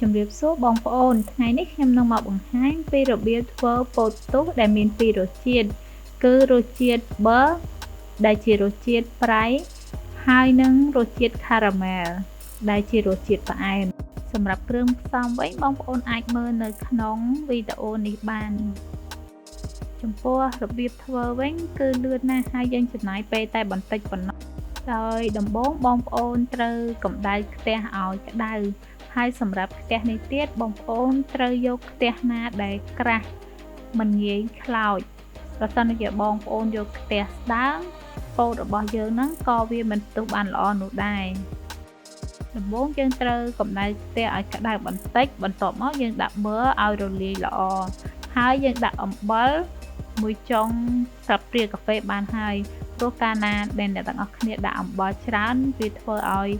ជំរាបសួរបងប្អូនថ្ងៃនេះខ្ញុំនឹងមកបង្ហាញពីរបៀបធ្វើពោតផ្ទុះដែលមានពីររសជាតិគឺរសជាតិប៊័រដែលជារសជាតិប្រៃហើយនិងរសជាតិខារ៉ាមែលដែលជារសជាតិផ្អែមសម្រាប់គ្រឿងផ្សំវិញបងប្អូនអាចមើលនៅក្នុងវីដេអូនេះបានចំពោះរបៀបធ្វើវិញគឺលឿនណាស់ហើយយើងចំណាយពេលតែបន្តិចប៉ុណ្ណោះដោយដំបូងបងប្អូនត្រូវកម្ដៅខ្ទះឲ្យក្ដៅហើយសម្រាប់ខ្ទះនេះទៀតបងប្អូនត្រូវយកខ្ទះណាដែលក្រាស់មិនងាយខ្លោចប្រសិនជាបងប្អូនយកខ្ទះស្ដើងពោតរបស់យើងហ្នឹងក៏វាមិនផ្ទុះបានល្អនោះដែរដំបូងយើងត្រូវកម្ដៅខ្ទះឲ្យក្ដៅបន្តិចបន្ទាប់មកយើងដាក់ប៊័រឲ្យរលាយល្អហើយយើងដាក់អំបិលមួយចុងស្លាបព្រាកាហ្វេបានហើយព្រោះកាលណាដែលអ្នកទាំងអស់គ្នាដាក់អំបិលច្រើនវាធ្វើឲ្យ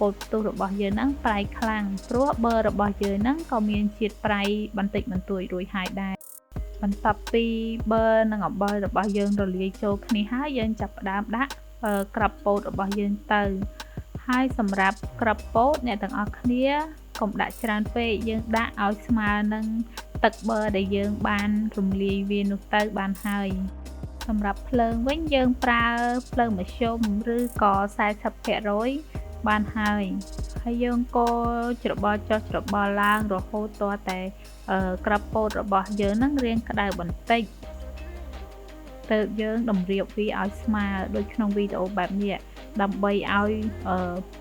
ពោតផ្ទុះរបស់យើងហ្នឹងប្រៃខ្លាំងព្រោះប៊័ររបស់យើងហ្នឹងក៏មានជាតិប្រៃបន្តិចបន្តួចរួចហើយដែរបន្ទាប់ពីប៊័រនិងអំបិលរបស់យើងរលាយចូលគ្នាហើយយើងចាប់ផ្ដើមដាក់ក្របពោតរបស់យើងទៅហើយសម្រាប់ក្របពោតអ្នកទាំងអស់គ្នាកុំដាក់ច្រើនពេកយើងដាក់ឲ្យស្មើនឹងទឹកប៊័រដែលយើងបានរំលាយវានោះទៅបានហើយសម្រាប់ភ្លើងវិញយើងប្រើភ្លើងមធ្យមឬក៏ 40% បានហើយយើងកូរច្របល់ចុះច្របល់ឡើងរហូតទាល់តែក្របពោតរបស់យើងនឹងរាងក្តៅបន្តិចទើបយើងតម្រៀបវាឲ្យស្មើដូចក្នុងវីដេអូបែបនេះដើម្បីឲ្យ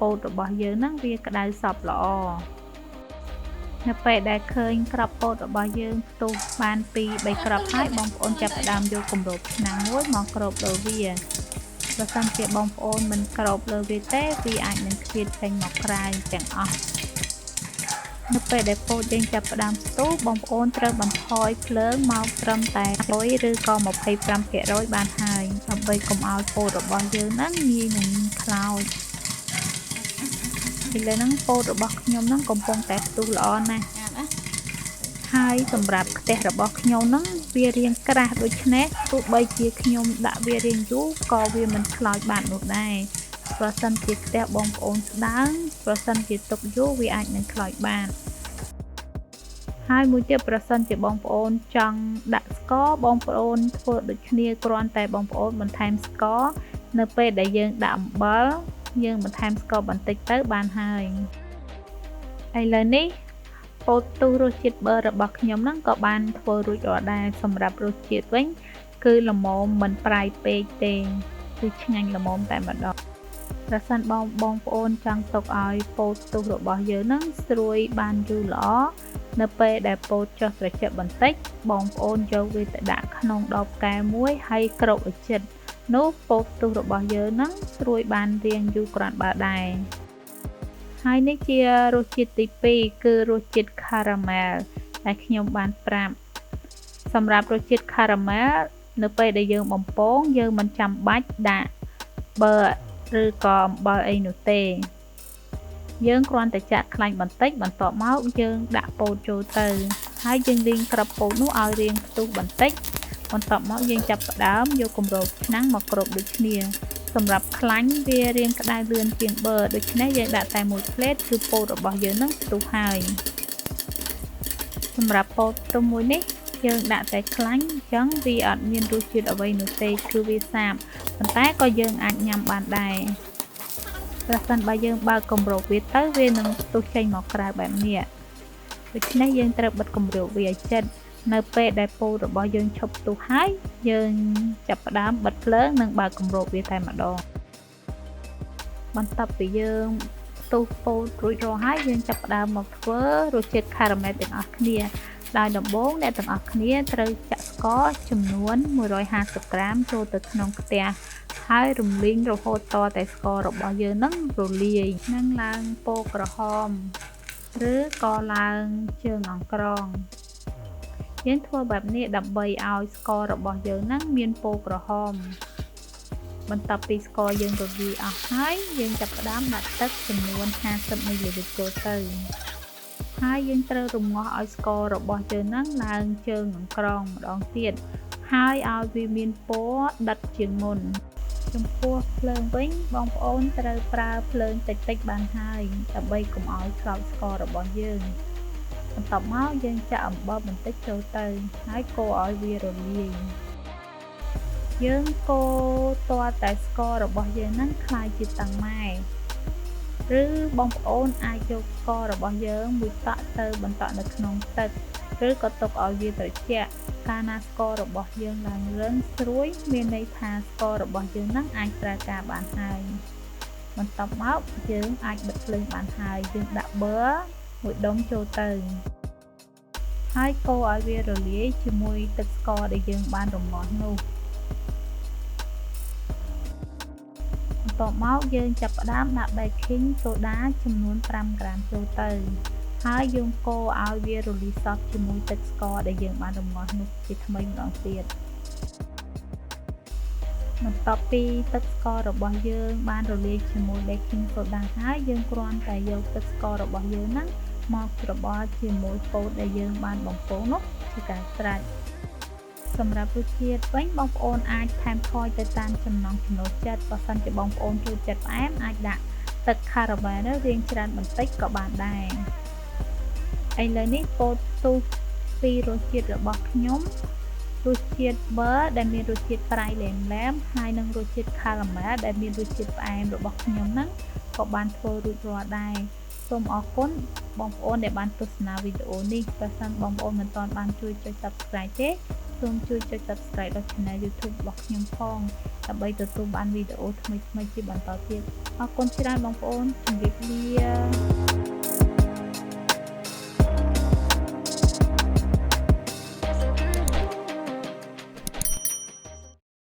ពោតរបស់យើងនឹងវាក្តៅសព្វល្អនៅពេលដែលឃើញក្របពោតរបស់យើងផ្ទុះបាន2-3ក្របហើយបងប្អូនចាប់ផ្ដើមយកគម្របឆ្នាំងមួយមកគ្របលើវាបើសិនជាបងប្អូនមិនគ្របលើវាទេវាអាចនឹងខ្ទាតចេញមកក្រៅទាំងអស់នៅពេលដែលពោតយើងចាប់ផ្ដើមផ្ទុះបងប្អូនត្រូវបន្ថយភ្លើងមកត្រឹមតែ100ឬក៏ 25% បានហើយដើម្បីកុំឲ្យពោតរបស់យើងហ្នឹងងាយនឹងខ្លោចឥឡូវហ្នឹងពោតរបស់ខ្ញុំហ្នឹងកំពុងតែផ្ទុះល្អណាស់ហើយសម្រាប់ខ្ទះរបស់ខ្ញុំហ្នឹងវារាងក្រាស់ដូច្នេះទោះបីជាខ្ញុំដាក់វារាងយូរក៏វាមិនខ្លោចបាននោះដែរប្រសិនជាខ្ទះបងប្អូនស្ដើងប្រសិនជាទុកយូរវាអាចនឹងខ្លោចបានហើយមួយទៀតប្រសិនជាបងប្អូនចង់ដាក់ស្ករបងប្អូនធ្វើដូចគ្នាគ្រាន់តែបងប្អូនបន្ថែមស្ករនៅពេលដែលយើងដាក់អំបិលយើងបន្ថែមស្ករបន្តិចទៅបានហើយឥឡូវនេះពោតផ្ទុះរសជាតិប៊័ររបស់ខ្ញុំហ្នឹងក៏បានធ្វើរួចរាល់ដែរសម្រាប់រសជាតិវិញគឺល្មមមិនប្រៃពេកទេគឺឆ្ងាញ់ល្មមតែម្ដងប្រសិនបងប្អូនចង់ទុកឲ្យពោតផ្ទុះរបស់យើងហ្នឹងស្រួយបានយូរល្អនៅពេលដែលពោតចុះត្រជាក់បន្តិចបងប្អូនយកវាទៅដាក់ក្នុងដបកែវមួយហើយគ្របឲ្យជិតនោះពោតផ្ទុះរបស់យើងហ្នឹងស្រួយបានរៀងយូរក្រាន់បើដែរហើយនេះជារសជាតិទី2គឺរសជាតិខារ៉ាមែលដែលខ្ញុំបានប្រាប់សម្រាប់រសជាតិខារ៉ាមែលនៅពេលដែលយើងបំពងយើងមិនចាំបាច់ដាក់ប៊័រឬក៏អំបិលអីនោះទេយើងគ្រាន់តែចាក់ខ្លាញ់បន្តិចបន្ទាប់មកយើងដាក់ពោតចូលទៅហើយយើងលាងក្របពោតនោះឲ្យរាងផ្ទុះបន្តិចបន្ទាប់មកយើងចាប់ផ្ដើមយកគម្របឆ្នាំងមកគ្របដូចគ្នាសម្រាប់ខ្លាញ់វារាងក្តៅលឿនជាងប៊័រដូច្នេះយើងដាក់តែមួយភ្លែតគឺពោតរបស់យើងនឹងផ្ទុះហើយសម្រាប់ពោតផ្ទុះមួយនេះយើងដាក់តែខ្លាញ់អញ្ចឹងវាអត់មានរសជាតិអ្វីនោះទេគឺវាសាបប៉ុន្តែក៏យើងអាចញ៉ាំបានដែរប្រសិនបើយើងបើកគម្របវាទៅវានឹងផ្ទុះចេញមកក្រៅបែបនេះដូច្នេះយើងត្រូវបិទគម្របវាឲ្យជិតនៅពេលដែលពោតរបស់យើងឈប់ផ្ទុះហើយយើងចាប់ផ្ដើមបិទភ្លើងនិងបើកគម្របវាតែម្ដងបន្ទាប់ពីយើងផ្ទុះពោតរួចរាល់ហើយយើងចាប់ផ្ដើមមកធ្វើរសជាតិខារ៉ាមែលទាំងអស់គ្នាដោយដំបូងអ្នកទាំងអស់គ្នាត្រូវចាក់ស្ករចំនួន150ក្រាមចូលទៅក្នុងខ្ទះហើយរំលីងរហូតតតែស្កររបស់យើងនឹងរលាយនិងឡើងពណ៌ក្រហមឬក៏ឡើងជើងអង្ក្រងយើងធ្វើបែបនេះដើម្បីឲ្យស្កររបស់យើងនឹងមានពណ៌ក្រហមបន្ទាប់ពីស្ករយើងរលាយអស់ហើយយើងចាប់ផ្ដើមដាក់ទឹកចំនួន50មីលីលីត្រចូលទៅហើយយើងត្រូវរំងាស់ឲ្យស្កររបស់យើងនឹងឡើងជើងអង្ក្រងម្ដងទៀតហើយឲ្យវាមានពណ៌ដិតជាងមុនចំពោះភ្លើងវិញបងប្អូនត្រូវប្រើភ្លើងតិចៗបានហើយដើម្បីកុំឲ្យខ្លោចស្កររបស់យើង បន្ទាប់មកយើងចាក់អំបិលបន្តិចចូលទៅហើយកូរឲ្យវារលាយយើងកូរទាល់តែស្កររបស់យើងហ្នឹងក្លាយជាតឹងម៉ែឬបងប្អូនអាចយកស្កររបស់យើងមួយតក់ទៅបន្តនៅក្នុងទឹកឬក៏ទុកឲ្យវាត្រជាក់កាលណាស្កររបស់យើងឡើងរឹងស្រួយមានន័យថាស្កររបស់យើងហ្នឹងអាចប្រើការបានហើយបន្ទាប់មកយើងអាចបិទភ្លើងបានហើយយើងដាក់ប៊ឺមួយដុំចូលទៅហើយកូរឲ្យវារលាយជាមួយទឹកស្ករដែលយើងបានរំងាស់នោះបន្ទាប់មកយើងចាប់ផ្ដើមដាក់ baking soda ចំនួន5ក្រាមចូលទៅហើយយើងកូរឲ្យវារលាយសព្វជាមួយទឹកស្ករដែលយើងបានរំងាស់នោះជាថ្មីម្ដងទៀតបន្ទាប់ពីទឹកស្កររបស់យើងបានរលាយជាមួយ baking soda ហើយយើងគ្រាន់តែយកទឹកស្កររបស់យើងហ្នឹងមកច្របល់ជាមួយពោតដែលយើងបានបំពងនោះជាការស្រេចសម្រាប់រសជាតិវិញបងប្អូនអាចថែមថយទៅតាមចំណង់ចំណូលចិត្តបើសិនជាបងប្អូនចូលចិត្តផ្អែមអាចដាក់ទឹក caramel រាងច្រើនបន្តិចក៏បានដែរឥឡូវនេះពោតទូសពីរសជាតិរបស់ខ្ញុំរសជាតិប៊ឺដែលមានរសជាតិប្រៃឡែមហើយនិងរសជាតិ caramel ដែលមានរសជាតិផ្អែមរបស់ខ្ញុំហ្នឹងក៏បានធ្វើរួចរាល់ដែរសូមអរគុណបងប្អូនដែលបានទស្សនាវីដេអូនេះបើសិនបងប្អូនមិនទាន់បានជួយចុច Subscribe ទេសូមជួយចុច Subscribe ដល់ Channel YouTube របស់ខ្ញុំផងដើម្បីទទួលបានវីដេអូថ្មីៗជាបន្តទៀតអរគុណច្រើនបងប្អូនជម្រាបលា